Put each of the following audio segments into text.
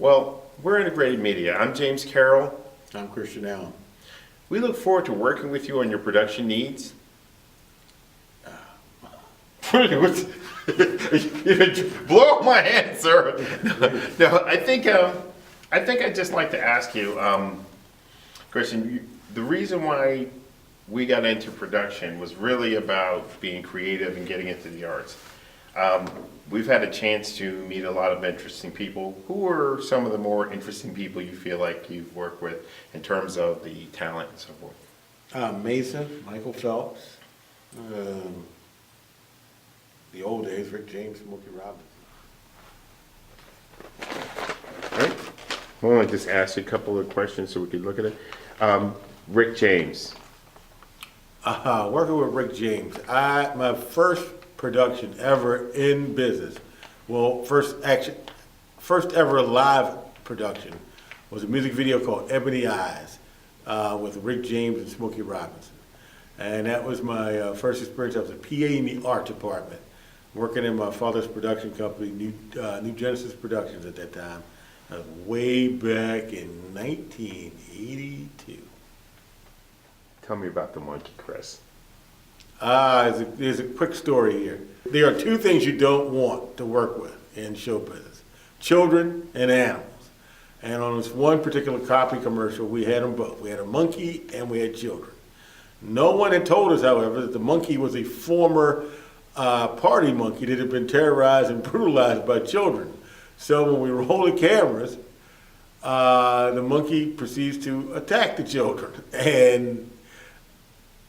Well, we're Integrated Media. I'm James Carroll. I'm Christian Allen. We look forward to working with you on your production needs. You blow my hand, sir. No, I think I'd just like to ask you, Christian, the reason why we got into production was really about being creative and getting into the arts. We've had a chance to meet a lot of interesting people. Who are some of the more interesting people you feel like you've worked with in terms of the talent and so forth? Mason, Michael Phelps, the old days, Rick James, Smokey Robinson. All right. I want to just ask you a couple of questions so we can look at it. Rick James. Working with Rick James. My first production ever in business, well, first ever live production was a music video called Ebony Eyes with Rick James and Smokey Robinson. And that was my first experience. I was a PA in the art department, working in my father's production company, New Genesis Productions at that time. That was way back in 1982. Tell me about the monkey, Chris. There's a quick story here. There are two things you don't want to work with in show business: children and animals. And on this one particular copy commercial, we had them both. We had a monkey and we had children. No one had told us, however, that the monkey was a former party monkey that had been terrorized and brutalized by children. So when we roll the cameras, the monkey proceeds to attack the children. And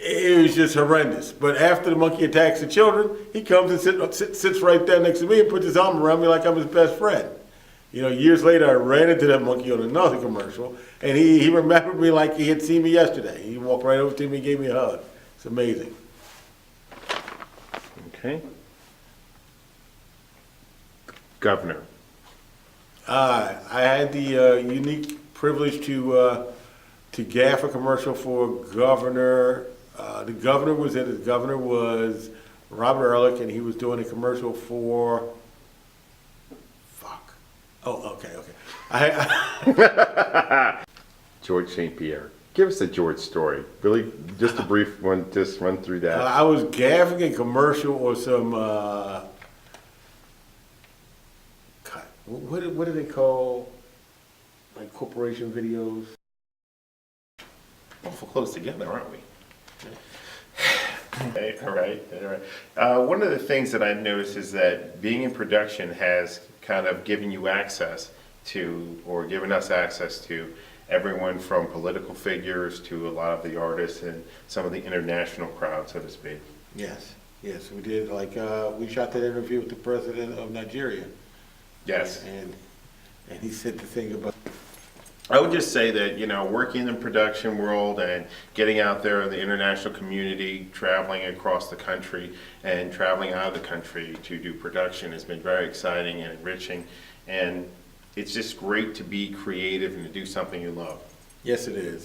it was just horrendous. But after the monkey attacks the children, he comes and sits right there next to me and puts his arm around me like I'm his best friend. You know, years later, I ran into that monkey on another commercial, and he remembered me like he had seen me yesterday. He walked right over to me and gave me a hug. It's amazing. Okay. Governor. I had the unique privilege to gaff a commercial for Governor. The governor was in it. The governor was Robert Ehrlich, and he was doing a commercial for. Fuck. Oh, okay. George St. Pierre. Give us a George story. Really, just a brief one. Just run through that. I was gaffing a commercial or some. What do they call like corporation videos? Awful close together, aren't we? All right. One of the things that I noticed is that being in production has kind of given you access to, or given us access to, everyone from political figures to a lot of the artists and some of the international crowd, so to speak. Yes, we did. Like we shot that interview with the president of Nigeria. Yes. And he said the thing about. I would just say that, you know, working in the production world and getting out there in the international community, traveling across the country and traveling out of the country to do production has been very exciting and enriching. And it's just great to be creative and to do something you love. Yes, it is.